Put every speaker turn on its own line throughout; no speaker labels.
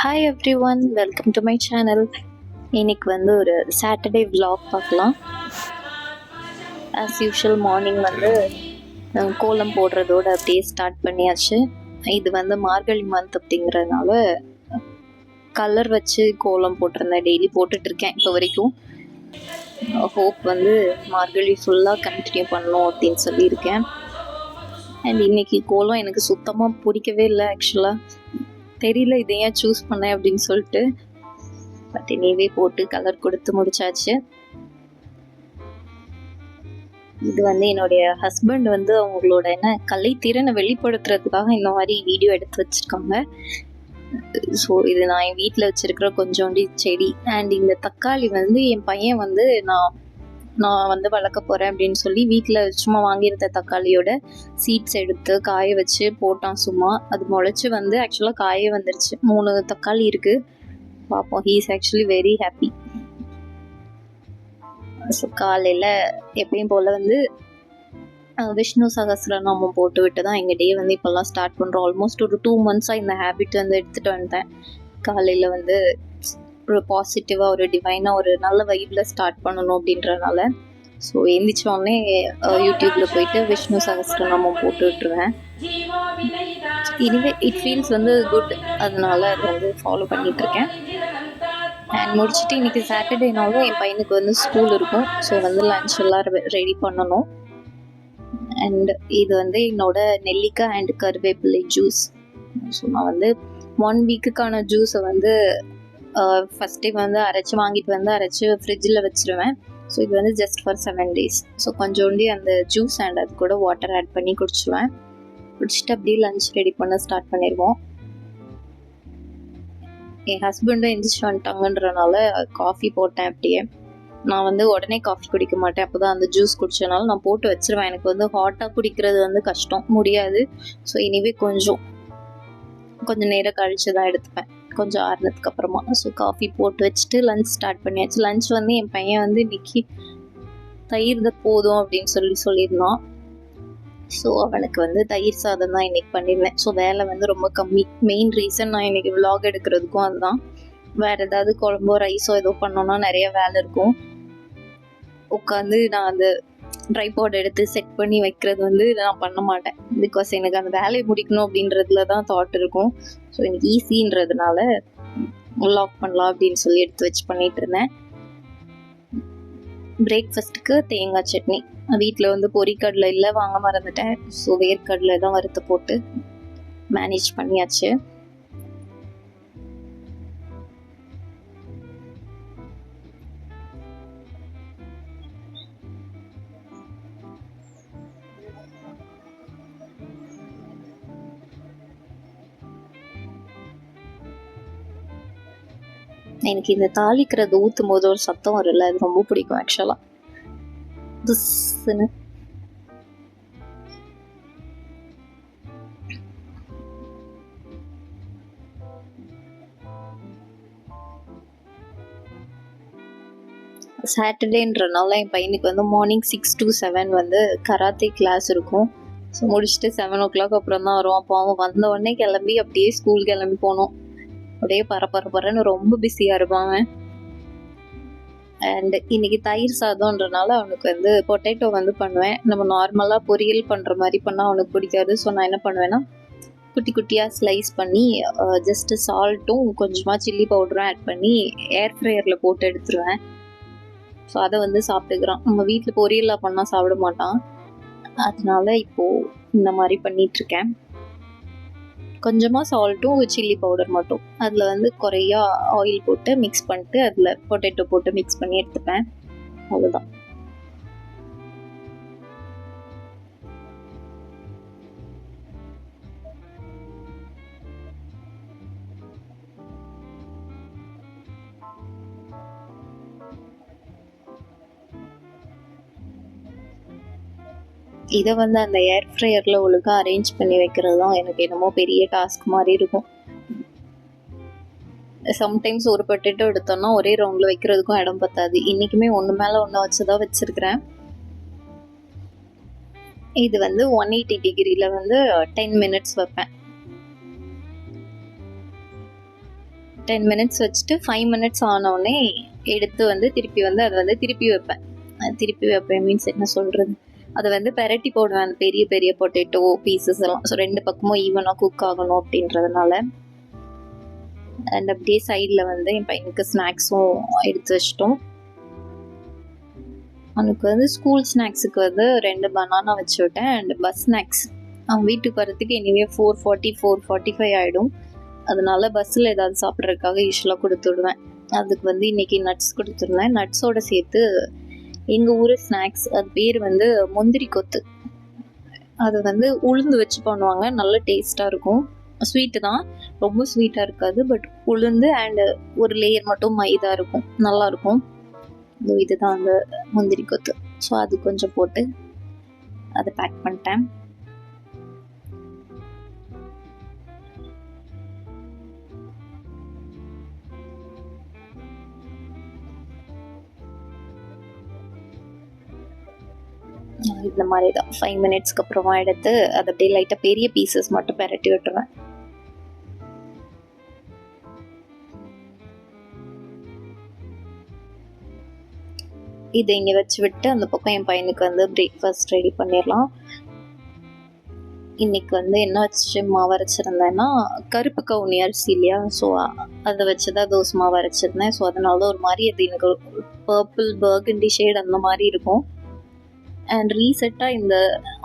Hi every one, welcome to my channel. இன்னைக்கு வந்து ஒரு சாட்டர்டே vlog பார்க்கலாம். ஆஸ் யூஷுவல் மார்னிங் வந்து கோலம் போடுறதோட அப்படியே ஸ்டார்ட் பண்ணியாச்சு. இது வந்து மார்கழி மந்த் அப்படிங்கிறதுனால கலர் வச்சு கோலம் போட்டிருந்தேன். டெய்லி போட்டுட்ருக்கேன் இப்போ வரைக்கும். ஹோப் வந்து மார்கழி ஃபுல்லாக கண்டினியூ பண்ணணும் அப்படின்னு சொல்லியிருக்கேன். அண்ட் இன்னைக்கு கோலம் எனக்கு சுத்தமாக பிடிக்கவே இல்லை. ஆக்சுவலாக தெரியல இதை ஏன் சூஸ் பண்ணேன் அப்படின்னு சொல்லிட்டு. பட் எனிவே போட்டு கலர் கொடுத்து முடிச்சாச்சு. இது வந்து என்னுடைய ஹஸ்பண்ட் வந்து அவங்களோட கலைத்திறனை வெளிப்படுத்துறதுக்காக இந்த மாதிரி வீடியோ எடுத்து வச்சிருக்காங்க. ஸோ இது நான் என் வீட்டில் வச்சிருக்கிற கொஞ்சோண்டி செடி. அண்ட் இந்த தக்காளி வந்து என் பையன் வந்து நான் வந்து வளர்க்க போகிறேன் அப்படின்னு சொல்லி வீட்டில் சும்மா வாங்கியிருந்த தக்காளியோட சீட்ஸ் எடுத்து காய வச்சு போட்டான். சும்மா அது முளைச்சி வந்து ஆக்சுவலாக காய வந்துருச்சு. 3 தக்காளி இருக்குது. பார்ப்போம். He is actually very happy. So காலையில் எப்பயும் போல் வந்து விஷ்ணு சகஸ்ரநாமம் போட்டு விட்டு தான் எங்கள் டே வந்து இப்போல்லாம் ஸ்டார்ட் பண்ணுறோம். ஆல்மோஸ்ட் ஒரு 2 மந்த்ஸாக இந்த ஹேபிட் வந்து எடுத்துகிட்டு வந்தேன். காலையில் வந்து ஒரு பாசிட்டிவாக ஒரு டிவைனாக ஒரு நல்ல வைப்பில் ஸ்டார்ட் பண்ணணும் அப்படின்றனால. ஸோ எந்திரிச்சோடனே யூடியூப்பில் போயிட்டு விஷ்ணு சகஸ்ரநாமம் போட்டு விட்டுருவேன். இனிவே இட் ஃபீல்ஸ் வந்து குட். அதனால அதை வந்து ஃபாலோ பண்ணிகிட்ருக்கேன். அண்ட் முடிச்சுட்டு இன்றைக்கி சாட்டர்டேனாலும் என் பையனுக்கு வந்து ஸ்கூல் இருக்கும். ஸோ வந்து லன்ச் எல்லாம் ரெடி பண்ணணும். அண்ட் இது வந்து என்னோட நெல்லிக்காய் அண்ட் கருவேப்பிலை ஜூஸ். ஸோ நான் வந்து 1 வீக்குக்கான ஜூஸை வந்து ஃபஸ்ட் டைம் வந்து வாங்கிட்டு வந்து அரைச்சி ஃப்ரிட்ஜில் வச்சுருவேன். ஸோ இது வந்து ஜஸ்ட் ஃபார் 7 days. ஸோ கொஞ்சோண்டி அந்த ஜூஸ் அண்ட் அது கூட வாட்டர் ஆட் பண்ணி குடிச்சிடுவேன். குடிச்சிட்டு அப்படியே லன்ச் ரெடி பண்ண ஸ்டார்ட் பண்ணிடுவோம். என் ஹஸ்பண்டும் எந்திரிச்சு வந்துட்டாங்கன்றனால காஃபி போட்டேன். அப்படியே நான் வந்து உடனே காஃபி குடிக்க மாட்டேன். அப்போ தான் அந்த ஜூஸ் குடிச்சனால நான் போட்டு வச்சிருவேன். எனக்கு வந்து ஹாட்டாக குடிக்கிறது வந்து கஷ்டம், முடியாது. ஸோ இனிவே கொஞ்சம் நேரம் கழிச்சு தான் எடுத்துப்பேன், கொஞ்சம் ஆறுனதுக்கு அப்புறமா. ஸோ காஃபி போட்டு வச்சுட்டு லன்ச் ஸ்டார்ட் பண்ணியாச்சு. லன்ச் வந்து என் பையன் வந்து இன்னைக்கு தயிர் தான் போதும் அப்படின்னு சொல்லியிருந்தான். ஸோ அவனுக்கு வந்து தயிர் சாதம் தான் இன்னைக்கு பண்ணியிருந்தேன். ஸோ வேலை வந்து ரொம்ப கம்மி. மெயின் ரீசன் நான் இன்னைக்கு vlog எடுக்கிறதுக்கும் அதுதான். வேறு ஏதாவது குழம்போ ரைஸோ ஏதோ பண்ணோன்னா நிறைய வேலை இருக்கும். உட்காந்து நான் அந்த ட்ரைபாட் எடுத்து செட் பண்ணி வைக்கிறது வந்து நான் பண்ண மாட்டேன். பிகாஸ் எனக்கு அந்த வேலையை முடிக்கணும் அப்படின்றதுல தான் தாட் இருக்கும். ஸோ எனக்கு ஈஸின்றதுனால லாக் பண்ணலாம் அப்படின்னு சொல்லி எடுத்து வச்சு பண்ணிட்டு இருந்தேன். பிரேக்ஃபாஸ்ட்டுக்கு தேங்காய் சட்னி. வீட்டில் வந்து பொரிக்கடலை இல்லை, வாங்க மறந்துட்டேன். ஸோ வேர்க்கடலை தான் வறுத்து போட்டு மேனேஜ் பண்ணியாச்சு. எனக்கு இந்த தாளிக்கிறது ஊற்றும் போது ஒரு சத்தம் வரும்ல, அது ரொம்ப பிடிக்கும் ஆக்சுவலாக. துஸ்ன்னு சாட்டர்டேன்றனால என் பையனுக்கு வந்து மார்னிங் 6 to 7 வந்து கராத்தே கிளாஸ் இருக்கும். ஸோ முடிச்சுட்டு 7 o'clock அப்புறம் தான் வரும். அப்போ அவன் வந்த உடனே கிளம்பி அப்படியே ஸ்கூல் கிளம்பி போகணும். அப்படியே பரபரன்னு ரொம்ப பிஸியாக இருப்பாங்க. அண்ட் இன்னைக்கு தயிர் சாதம்ன்றனால அவனுக்கு வந்து பொட்டேட்டோ வந்து பண்ணுவேன். நம்ம நார்மலாக பொரியல் பண்ணுற மாதிரி பண்ணால் அவனுக்கு பிடிக்காது. ஸோ நான் என்ன பண்ணுவேன்னா குட்டி குட்டியாக ஸ்லைஸ் பண்ணி ஜஸ்ட்டு சால்ட்டும் கொஞ்சமாக சில்லி பவுடரும் ஆட் பண்ணி ஏர் ஃப்ரையரில் போட்டு எடுத்துருவேன். ஸோ அதை வந்து சாப்பிட்டுக்கிறான். நம்ம வீட்டில் பொரியலாக பண்ணால் சாப்பிட மாட்டான். அதனால இப்போது இந்த மாதிரி பண்ணிகிட்ருக்கேன். கொஞ்சமாக சால்ட்டும் சில்லி பவுடர் மட்டும், அதில் வந்து குறையா ஆயில் போட்டு மிக்ஸ் பண்ணிட்டு அதில் பொட்டேட்டோ போட்டு மிக்ஸ் பண்ணி எடுத்துப்பேன். அவ்வளோதான். இதை வந்து அந்த ஏர் ஃப்ரையரில் ஒழுங்காக அரேஞ்ச் பண்ணி வைக்கிறது தான் எனக்கு என்னமோ பெரிய டாஸ்க் மாதிரி இருக்கும். சம்டைம்ஸ் ஒரு பொட்டேட்டோ எடுத்தோன்னா ஒரே ரவுண்டில் வைக்கிறதுக்கும் இடம் பத்தாது. இன்றைக்குமே ஒன்று மேலே ஒன்று வச்சு தான் வச்சுருக்கிறேன். இது வந்து 180 degreeல வந்து 10 minutes வைப்பேன். 10 மினிட்ஸ் வச்சுட்டு 5 மினிட்ஸ் ஆனோடனே எடுத்து வந்து திருப்பி வந்து அதை வந்து திருப்பி வைப்பேன் மீன்ஸ் என்ன சொல்கிறது, அதை வந்து பெரட்டி போடுவேன் அந்த பெரிய பெரிய பொட்டேட்டோ பீசஸ் எல்லாம். ஸோ 2 பக்கமும் ஈவனாக குக் ஆகணும் அப்படின்றதுனால. அண்ட் அப்படியே சைடில் வந்து என் பையனுக்கு ஸ்நாக்ஸும் எடுத்து வச்சிட்டோம். அவனுக்கு வந்து ஸ்கூல் ஸ்நாக்ஸுக்கு வந்து 2 பனானா வச்சு விட்டேன். அண்ட் பஸ் ஸ்நாக்ஸ் அவன் வீட்டுக்கு வரத்துக்கு எனிவே 4:40 4:45 ஆகிடும். அதனால பஸ்ஸில் ஏதாவது சாப்பிட்றதுக்காக யூஸ்வலாக கொடுத்து விடுவேன். அதுக்கு வந்து இன்றைக்கி நட்ஸ் கொடுத்துருந்தேன். நட்ஸோடு சேர்த்து எங்கள் ஊர் ஸ்நாக்ஸ், அது பேர் வந்து முந்திரி கொத்து. அது வந்து உளுந்து வச்சு பண்ணுவாங்க, நல்ல டேஸ்ட்டாக இருக்கும். ஸ்வீட்டு தான், ரொம்ப ஸ்வீட்டாக இருக்காது. பட் உளுந்து அண்டு ஒரு லேயர் மட்டும் மைதா இருக்கும், நல்லாயிருக்கும். இதுதான் அந்த முந்திரி கொத்து. ஸோ அது கொஞ்சம் போட்டு அதை பேக் பண்ணிட்டேன். இந்த மாதிரி தான் 5 மினிட்ஸ்க்கு அப்புறமா எடுத்து அதை அப்படியே லைட்டாக பெரிய பீசஸ் மட்டும் பெரட்டி விட்டுருவேன். இதை இங்கே வச்சு விட்டு அந்த பக்கம் என் பையனுக்கு வந்து பிரேக்ஃபாஸ்ட் ரெடி பண்ணிடலாம். இன்னைக்கு வந்து என்ன வச்சு மாவு அரைச்சிருந்தேன்னா கருப்பு கவுனி அரிசி இல்லையா, ஸோ அதை வச்சு தான் தோசை மாவு அரைச்சிருந்தேன். ஸோ அதனால தான் ஒரு மாதிரி அது எனக்கு பர்பிள் பர்கண்டி ஷேட் அந்த மாதிரி இருக்கும். அண்ட் ரீசெண்டாக இந்த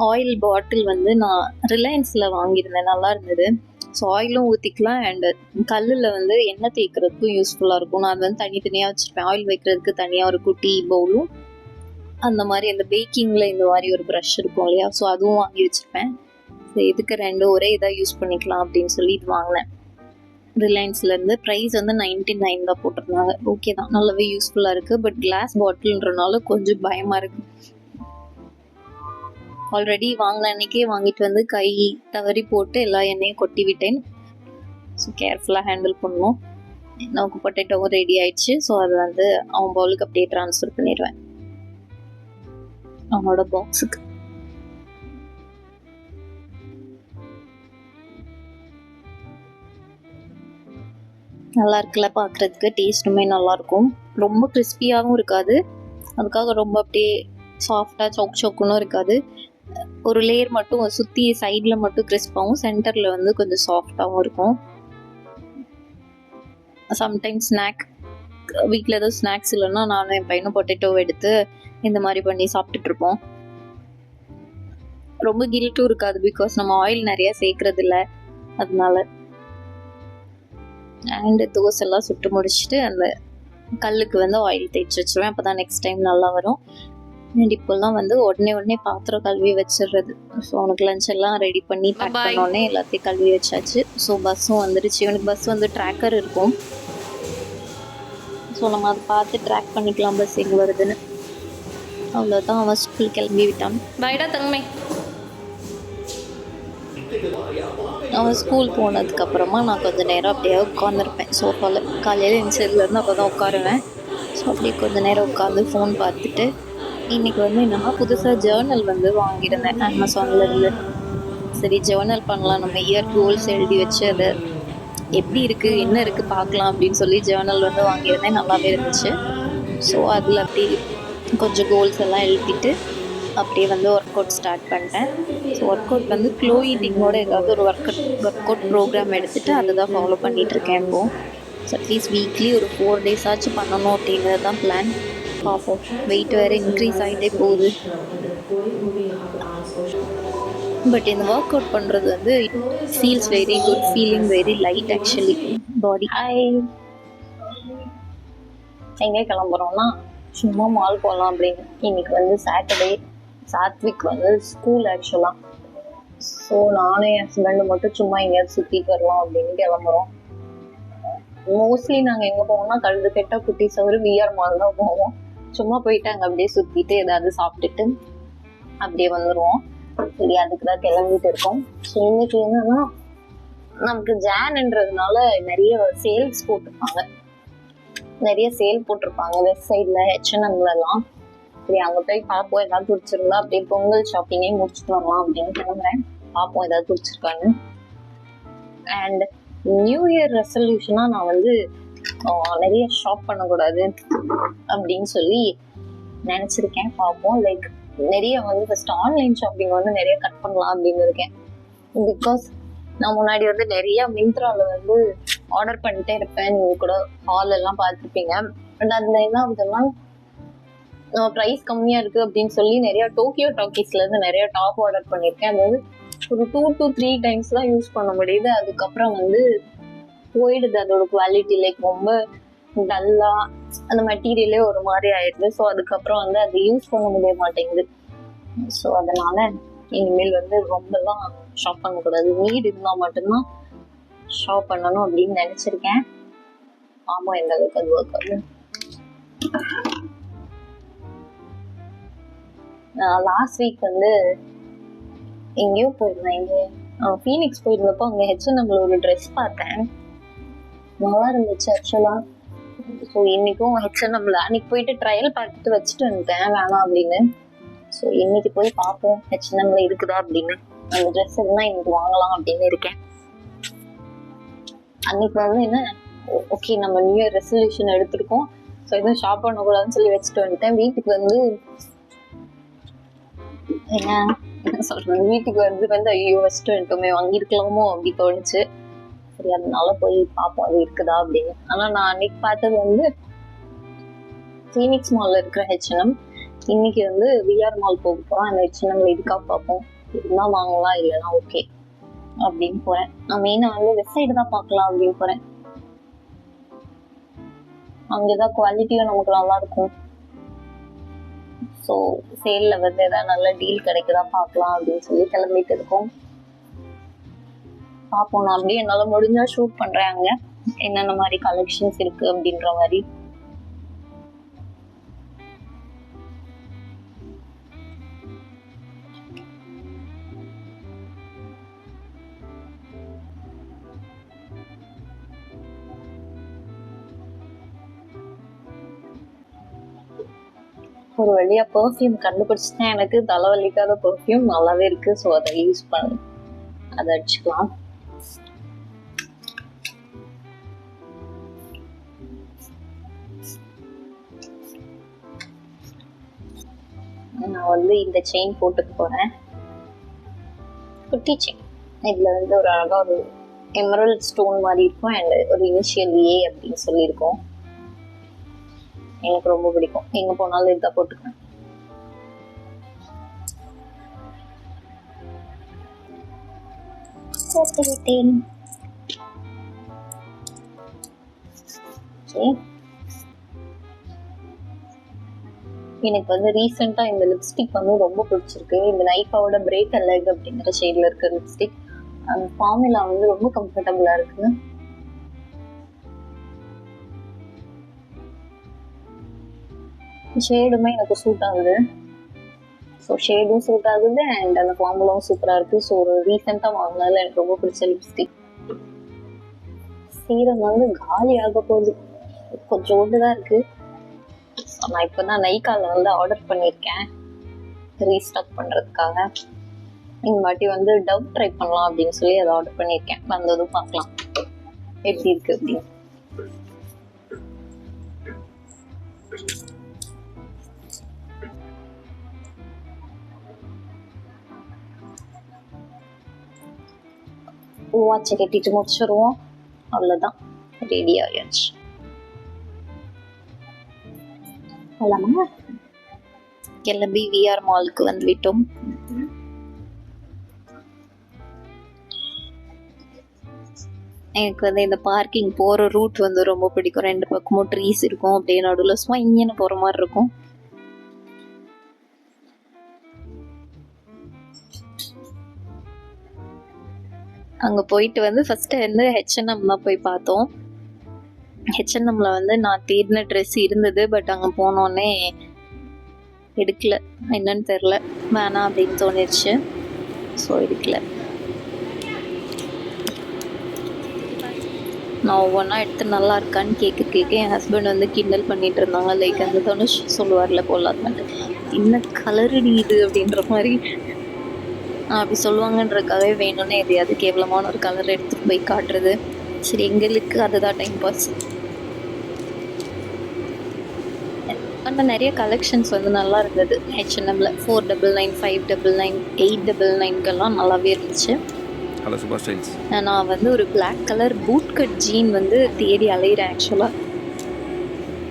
ஆயில் பாட்டில் வந்து நான் ரிலையன்ஸில் வாங்கியிருந்தேன், நல்லா இருந்தது. ஸோ ஆயிலும் ஊற்றிக்கலாம் அண்டு கல்லில் வந்து எண்ணெய் தேய்க்கிறதுக்கும் யூஸ்ஃபுல்லாக இருக்கும். நான் அது வந்து தனித்தனியாக வச்சுருப்பேன். ஆயில் வைக்கிறதுக்கு தனியாக ஒரு குட்டி பவுலும், அந்த மாதிரி அந்த பேக்கிங்கில் இந்த மாதிரி ஒரு ப்ரஷ் இருக்கும் இல்லையா, ஸோ அதுவும் வாங்கி வச்சுருப்பேன். ஸோ இதுக்கு 2 ஒரே இதாக யூஸ் பண்ணிக்கலாம் அப்படின்னு சொல்லி இது வாங்கினேன் ரிலையன்ஸ்லேருந்து. ப்ரைஸ் வந்து 99 தான் போட்டிருந்தாங்க. ஓகே தான், நல்லாவே யூஸ்ஃபுல்லாக இருக்குது. பட் கிளாஸ் பாட்டில்ன்றனால கொஞ்சம் பயமாக இருக்குது. ஆல்ரெடி வாங்கின அன்றைக்கே வாங்கிட்டு வந்து கை தவறி போட்டு எல்லா எண்ணெயும் கொட்டி விட்டேன். ஸோ கேர்ஃபுல்லாக ஹேண்டில் பண்ணணும். நமக்கு பொட்டேட்டோவும் ரெடி ஆயிடுச்சு. ஸோ அதை வந்து அவன் பவுலுக்கு அப்படியே ட்ரான்ஸ்ஃபர் பண்ணிடுவேன் அவனோட பாக்ஸுக்கு. நல்லா இருக்குல்ல பார்க்குறதுக்கு, டேஸ்ட்டுமே நல்லாயிருக்கும். ரொம்ப கிறிஸ்பியாகவும் இருக்காது, அதுக்காக ரொம்ப அப்படியே சாஃப்டாக சோக்குன்னு இருக்காது. ஒரு லேயர் மட்டும் சுற்றி சைடில் மட்டும் கிறிஸ்பாகவும் சென்டரில் வந்து கொஞ்சம் சாஃப்டாகவும் இருக்கும். சம்டைம்ஸ் வீட்டில் ஏதோ ஸ்நாக்ஸ் இல்லைன்னா நானும் என் பையனும் பொட்டேட்டோவை எடுத்து இந்த மாதிரி பண்ணி சாப்பிட்டுட்ருப்போம். ரொம்ப கில்ட்டும் இருக்காது, பிகாஸ் நம்ம ஆயில் நிறையா சேர்க்கறது இல்லை அதனால. அண்டு தோசைலாம் சுட்டு முடிச்சுட்டு அந்த கல்லுக்கு வந்து ஆயில் தேய்ச்சி வச்சுருவேன், அப்போ தான் நெக்ஸ்ட் டைம் நல்லா வரும். அண்ட் இப்போல்லாம் வந்து உடனே பாத்திரம் கழுவி வச்சிடுறது. ஸோ அவனுக்கு லஞ்ச் எல்லாம் ரெடி பண்ணி பேக் பண்ணோடனே எல்லாத்தையும் கழுவி வச்சாச்சு. ஸோ பஸ்ஸும் வந்துடுச்சு. இவனுக்கு பஸ் வந்து ட்ராக்கர் இருக்கும், ஸோ நம்ம அதை பார்த்து ட்ராக் பண்ணிக்கலாம் பஸ் எங்கே வருதுன்னு. அவ்வளோதான், அவன் ஸ்கூல் கிளம்பி விட்டான். பைடா தங்கமே. அவன் ஸ்கூல் போனதுக்கப்புறமா நான் கொஞ்சம் நேரம் அப்படியே உட்காந்துருப்பேன் சோஃபாவில். காலையில் எழுந்திரிச்சதுலேருந்து அப்போ தான் உட்காருவேன். ஸோ அப்படியே கொஞ்சம் நேரம் உட்காந்து ஃபோன் பார்த்துட்டு, இன்றைக்கி வந்து என்னென்னா புதுசாக ஜேர்னல் வந்து வாங்கியிருந்தேன் அமேசான்லேருந்து. சரி ஜேர்னல் பண்ணலாம், நம்ம இயர் கோல்ஸ் எழுதி வச்சு அதை எப்படி இருக்குது என்ன இருக்குது பார்க்கலாம் அப்படின்னு சொல்லி ஜேர்னல் வந்து வாங்கியிருந்தேன். நல்லாவே இருந்துச்சு. ஸோ அதில் அப்படி கொஞ்சம் கோல்ஸ் எல்லாம் எழுதிட்டு அப்படியே வந்து ஒர்க் அவுட் ஸ்டார்ட் பண்ணிட்டேன். ஸோ ஒர்க் அவுட் வந்து க்ளோ ஈட்டிங்கோட ஏதாவது ஒரு ஒர்க் அவுட் ப்ரோக்ராம் எடுத்துகிட்டு அதை தான் ஃபாலோ பண்ணிகிட்ருக்கேன் இப்போது. ஸோ அட்லீஸ்ட் வீக்லி ஒரு 4 days ஆச்சும் பண்ணணும் அப்படிங்கிறது தான் பிளான். பார்ப்போம், வெயிட் வேறு இன்க்ரீஸ் ஆகிட்டே போகுது. பட் இந்த ஒர்க் அவுட் பண்ணுறது வந்து it feels very good, feeling very light actually body. எங்கே கிளம்புறோன்னா சும்மா மால் போகலாம் அப்படின்னு. இன்றைக்கி வந்து சாட்டர்டே, சாத்விக் வந்து ஸ்கூல் ஆக்சுவலாக. ஸோ நானும் என் ஹஸ்பண்டு மட்டும் சும்மா எங்கேயாவது சுற்றிட்டு வரலாம் அப்படின்னு கிளம்புறோம். மோஸ்ட்லி நாங்கள் எங்கே போவோம்னா கழுது கெட்ட குட்டி சவறு விஆர் மால் தான் போவோம். சும்மா போயிட்டு அங்கே அப்படியே சுற்றிட்டு ஏதாவது சாப்பிட்டுட்டு அப்படியே வந்துடுவோம். சரி அதுக்கு தான் கிளம்பிட்டு இருக்கோம். ஸோ இன்னைக்கு என்னன்னா நமக்கு ஜான்ன்றதுனால நிறைய சேல்ஸ் போட்டிருப்பாங்க, நிறைய சேல் போட்டிருப்பாங்க வெஸ்ட் சைடில் H&Mலாம். சரி அங்கே போய் பார்ப்போம், ஏதாவது பிடிச்சிருந்தா அப்படியே பொங்கல் ஷாப்பிங்கே முடிச்சுட்டு வரலாம் அப்படின்னு கிளம்புறேன். பார்ப்போம் ஏதாவது பிடிச்சிருக்கான்னு. அண்ட் நியூ இயர் ரெசல்யூஷனாக நான் வந்து நிறைய ஷாப் பண்ணக்கூடாது அப்படின்னு சொல்லி நினச்சிருக்கேன். பார்ப்போம். லைக் நிறைய வந்து ஃபர்ஸ்ட் ஆன்லைன் ஷாப்பிங் வந்து நிறைய கட் பண்ணலாம் அப்படின்னு இருக்கேன். பிகாஸ் நான் முன்னாடி வந்து நிறைய மிந்த்ராவில் வந்து ஆர்டர் பண்ணிட்டே இருப்பேன். நீங்கள் கூட ஹால் எல்லாம் பார்த்துருப்பீங்க. பட் அதில் என்ன ஆகுதுன்னா ப்ரைஸ் கம்மியாக இருக்குது அப்படின்னு சொல்லி நிறையா டோக்கியோ டாக்கீஸ்லேருந்து நிறைய டாப் ஆர்டர் பண்ணியிருக்கேன். அது வந்து ஒரு 2 to 3 times தான் யூஸ் பண்ண முடியுது. அதுக்கப்புறம் வந்து போயிடுது அதோட குவாலிட்டி. லைக் ரொம்ப டல்லாக அந்த மெட்டீரியலே ஒரு மாதிரி ஆயிடுது. ஸோ அதுக்கப்புறம் வந்து அதை யூஸ் பண்ண முடிய மாட்டேங்குது. ஸோ அதனால இனிமேல் வந்து ரொம்பலாம் ஷாப் பண்ணக்கூடாது. நீட் இருந்தால் மட்டும்தான் ஷாப் பண்ணணும் அப்படின்னு நினச்சிருக்கேன். ஆமாம், எந்த அளவுக்கு அது ஒர்க் ஆகுது. நான் லாஸ்ட் வீக் வந்து எங்கேயோ போயிருந்தேன். இங்கே ஃபீனிக்ஸ் போயிருந்தப்போ அங்கே ஹெச்என்எம்ல ஒரு ட்ரெஸ் பார்த்தேன். நல்லா இருந்துச்சு ஆக்சுவலாக. ஸோ இன்றைக்கும் ஹெச்என்எம்ல அன்றைக்கி போயிட்டு ட்ரையல் பார்த்துட்டு வச்சுட்டு வந்துட்டேன் வேணாம் அப்படின்னு. ஸோ இன்னைக்கு போய் பார்ப்போம் ஹெச்என்எம்ல இருக்குதா அப்படின்னு. அந்த ட்ரெஸ் இருந்தால் இன்னைக்கு வாங்கலாம் அப்படின்னு இருக்கேன். அன்னைக்கு வந்து என்ன, ஓகே நம்ம நியூ இயர் ரெசல்யூஷன் எடுத்திருக்கோம், ஸோ எதுவும் ஷாப் பண்ணக்கூடாதுன்னு சொல்லி வச்சுட்டு வந்துட்டேன். வீட்டுக்கு வந்து என்ன சொல்றது, வீட்டுக்கு வந்து ஐயோ வச்சுட்டு வந்துட்டோமே, வாங்கியிருக்கலாமோ அப்படி தோணுச்சு. சரி, அதனால போய் பார்ப்போம் அது இருக்குதா அப்படின்னு. ஆனால் நான் அன்னைக்கு பார்த்தது வந்து ஃபீனிக்ஸ் மால்ல இருக்கிற ஹெச்என்எம். இன்னைக்கு வந்து விஆர் மால் போக போகிறோம். அந்த ஹெச்என்எம்ல இருக்கா பார்ப்போம். இருந்தால் வாங்கலாம், இல்லைன்னா ஓகே அப்படின்னு போகிறேன். நான் மெயினாக வந்து வெப்சைட் தான் பார்க்கலாம் அப்படின்னு போகிறேன். அங்கேதான் குவாலிட்டியும் நமக்கு நல்லா இருக்கும். ஸோ சேலில் வந்து எதாவது நல்ல டீல் கிடைக்குதா பார்க்கலாம் அப்படின்னு சொல்லி கிளம்பிட்டு இருக்கோம். பார்ப்போம். நான் அப்படியே என்னால் முடிஞ்சால் ஷூட் பண்ணுறேன் அங்கே என்னென்ன மாதிரி கலெக்ஷன்ஸ் இருக்குது அப்படின்ற மாதிரி. ஒரு வழியாக பர்ஃப்யூம் கண்டுபிடிச்சிட்டேன். எனக்கு தலைவலிக்காத பர்ஃப்யூம் நல்லாவே இருக்குது. ஸோ அதை யூஸ் பண்ணி அதை அடிச்சுக்கலாம். நான் வந்து இந்த செயின் போட்டுக்க போகிறேன். குட்டி செயின். இதில் வந்து ஒரு அழகாக ஒரு எமரல்ட் ஸ்டோன் மாதிரி இருக்கும். அண்ட் ஒரு இனிஷியல் ஏ அப்படின்னு சொல்லியிருக்கோம். எனக்கு ரொம்ப பிடிக்கும். எங்க போனாலும் இதான் போட்டுக்கிறேன். எனக்கு வந்து ரீசெண்டா இந்த லிப்ஸ்டிக் வந்து ரொம்ப பிடிச்சிருக்கு. இந்த நைக்காவோட பிரேக் அ லெக் அப்படிங்கிற ஷேட்ல இருக்க லிப்ஸ்டிக். அந்த ஃபார்முலா வந்து ரொம்ப கம்ஃபர்டபுளா இருக்கு. ஷேடுமே எனக்கு சூட் ஆகுது. ஸோ ஷேடும் சூட் ஆகுது அண்ட் அந்த ஃபார்முலாவும் சூப்பராக இருக்குது. ஸோ ஒரு ரீசெண்டாக வாங்கினதில் எனக்கு ரொம்ப பிடிச்ச லிப்ஸ்டிக். சீரம் வந்து காலி ஆக போகுது, கொஞ்சோண்டு தான் இருக்குது. நான் இப்போ தான் நைக்காவில் வந்து ஆர்டர் பண்ணியிருக்கேன் ரீஸ்டாக் பண்ணுறதுக்காக. இந்த வாட்டி வந்து டவ் ட்ரை பண்ணலாம் அப்படின்னு சொல்லி அதை ஆர்டர் பண்ணியிருக்கேன். வந்ததும் பார்க்கலாம் எப்படி இருக்குது அப்படின்னு. வாட்சை கட்டிட்டு முடிச்சிருவோம். அவ்வளோதான், ரெடி ஆயாச்சு. கிளம்பி விஆர் மாலுக்கு வந்து விட்டோம். எனக்கு வந்து இந்த பார்க்கிங் போகிற ரூட் வந்து ரொம்ப பிடிக்கும். 2 பக்கமும் ட்ரீஸ் இருக்கும். அப்படியே நடுவில் சும்மா இங்கேன்னு போகிற மாதிரி இருக்கும். அங்கே போயிட்டு வந்து ஃபஸ்ட்டு வந்து ஹெச்என்எம் தான் போய் பார்த்தோம். ஹெச்என்எம்ல வந்து நான் தேடின ட்ரெஸ் இருந்தது. பட் அங்கே போனோடனே எடுக்கல, என்னன்னு தெரில, வேணாம் அப்படின்னு தோணிடுச்சு. ஸோ எடுக்கல. நான் ஒவ்வொன்றா எடுத்து நல்லா இருக்கான்னு கேட்க என் ஹஸ்பண்ட் வந்து கிண்டல் பண்ணிட்டு இருந்தாங்க. லைக் அந்த தனுஷ் சொல்லுவார்ல போலாத்மட்டு, என்ன கலருடி இது அப்படின்ற மாதிரி. அப்படி சொல்லுவாங்கன்றக்காகவே வேணும்னே எதையாவது கேவலமான ஒரு கலர் எடுத்துகிட்டு போய் காட்டுறது. சரி, எங்களுக்கு அதுதான் டைம் பாஸ். ஆனால் நிறைய கலெக்ஷன்ஸ் வந்து நல்லா இருந்தது ஹெச்என்எம்ல. 499, 599, 899 நல்லாவே இருந்துச்சு.
Hello Subha styles.
நான் வந்து ஒரு black colour boot cut jean வந்து தேடி அலையிறேன் ஆக்சுவலாக.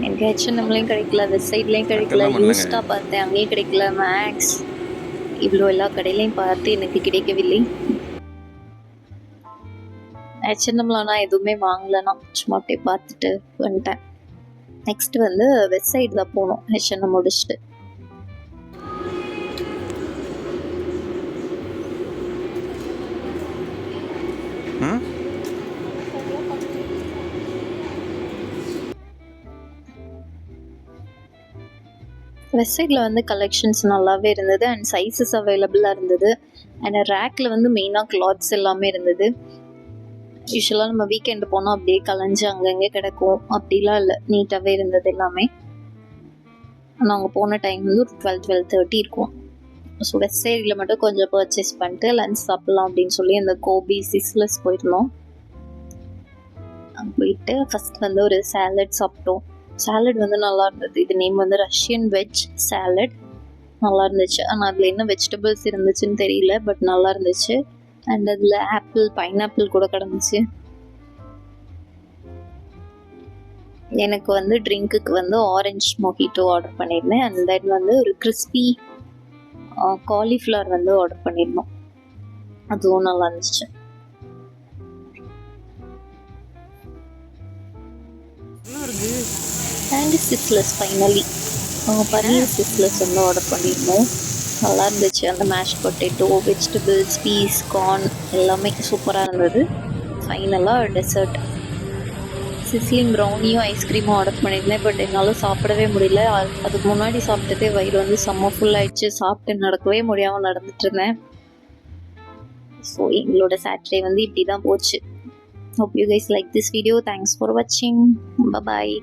எனக்கு ஹெச்என்எம்லேயும் கிடைக்கல, வெஸ்ட் சைட்லேயும் கிடைக்கல, யூஸ்டா பார்த்தேன் அங்கேயும் கிடைக்கல, மேக்ஸ் இவ்வளோ எல்லா கடையிலையும் பார்த்து எனக்கு கிடைக்கவில்லை. ஹெச்என்எம்ல நான் எதுவுமே வாங்கலைன்னா சும்மா அப்படியே பார்த்துட்டு வந்துட்டேன். நெக்ஸ்ட் வந்து வெஸ்ட் சைடு தான் போகணும் ஹெச்என்எம் முடிச்சுட்டு. வெஸ்ட் சைடில் வந்து கலெக்ஷன்ஸ் நல்லாவே இருந்தது அண்ட் சைஸஸ் அவைலபிளாக இருந்தது. அண்ட் ரேக்கில் வந்து மெயினாக கிளாத்ஸ் எல்லாமே இருந்தது. யூஸ்வலாக நம்ம வீக்கெண்டு போனால் அப்படியே கலைஞ்சு அங்கங்கே கிடக்கும், அப்படிலாம் இல்லை, நீட்டாகவே இருந்தது எல்லாமே. நாங்கள் போன டைம் வந்து ஒரு 12:30 இருக்கும். ஸோ வெஸ்ட் சைடில் மட்டும் கொஞ்சம் பர்ச்சேஸ் பண்ணிட்டு லன்ச் சாப்பிட்லாம் அப்படின்னு சொல்லி அந்த கோபி சிஸ்லஸ் போயிருந்தோம். அங்கே போயிட்டு ஃபஸ்ட் வந்து ஒரு சாலட் சாப்பிட்டோம். சாலட் வந்து நல்லா இருந்தது. இது நேம் வந்து ரஷ்யன் வெஜ் சாலட். நல்லா இருந்துச்சு. ஆனால் அதில் என்ன வெஜிடபிள்ஸ் இருந்துச்சுன்னு தெரியல, பட் நல்லா இருந்துச்சு. அண்ட் அதில் ஆப்பிள், பைனாப்பிள் கூட கிடந்துச்சு. எனக்கு வந்து ட்ரிங்க்குக்கு வந்து ஆரஞ்ச் மொஹிட்டோ ஆர்டர் பண்ணியிருந்தேன். அண்ட் தென் வந்து ஒரு கிறிஸ்பி காலிஃப்ளவர் வந்து ஆர்டர் பண்ணியிருந்தோம். அதுவும் நல்லா இருந்துச்சு. அண்ட் சிஸ்லஸ் ஃபைனலி பன்னீர் சிஸ்லஸ் வந்து ஆர்டர் பண்ணியிருந்தோம். நல்லா இருந்துச்சு. அந்த mash potato, vegetables, peas, corn எல்லாமே சூப்பராக இருந்தது. ஃபைனலாக டெசர்ட் சிஸ்லிங் ப்ரௌனியும் ஐஸ்கிரீமும் ஆர்டர் பண்ணியிருந்தேன். பட் என்னால் சாப்பிடவே முடியல. அதுக்கு முன்னாடி சாப்பிட்டதே வயிறு வந்து செம்ம ஃபுல் ஆயிடுச்சு. சாப்பிட்டு நடக்கவே முடியாமல் நடந்துட்டு இருந்தேன். ஸோ எங்களோட சாட்டர்டே வந்து இப்படி தான் போச்சு. Hope you guys like this video. Thanks for watching. Bye bye.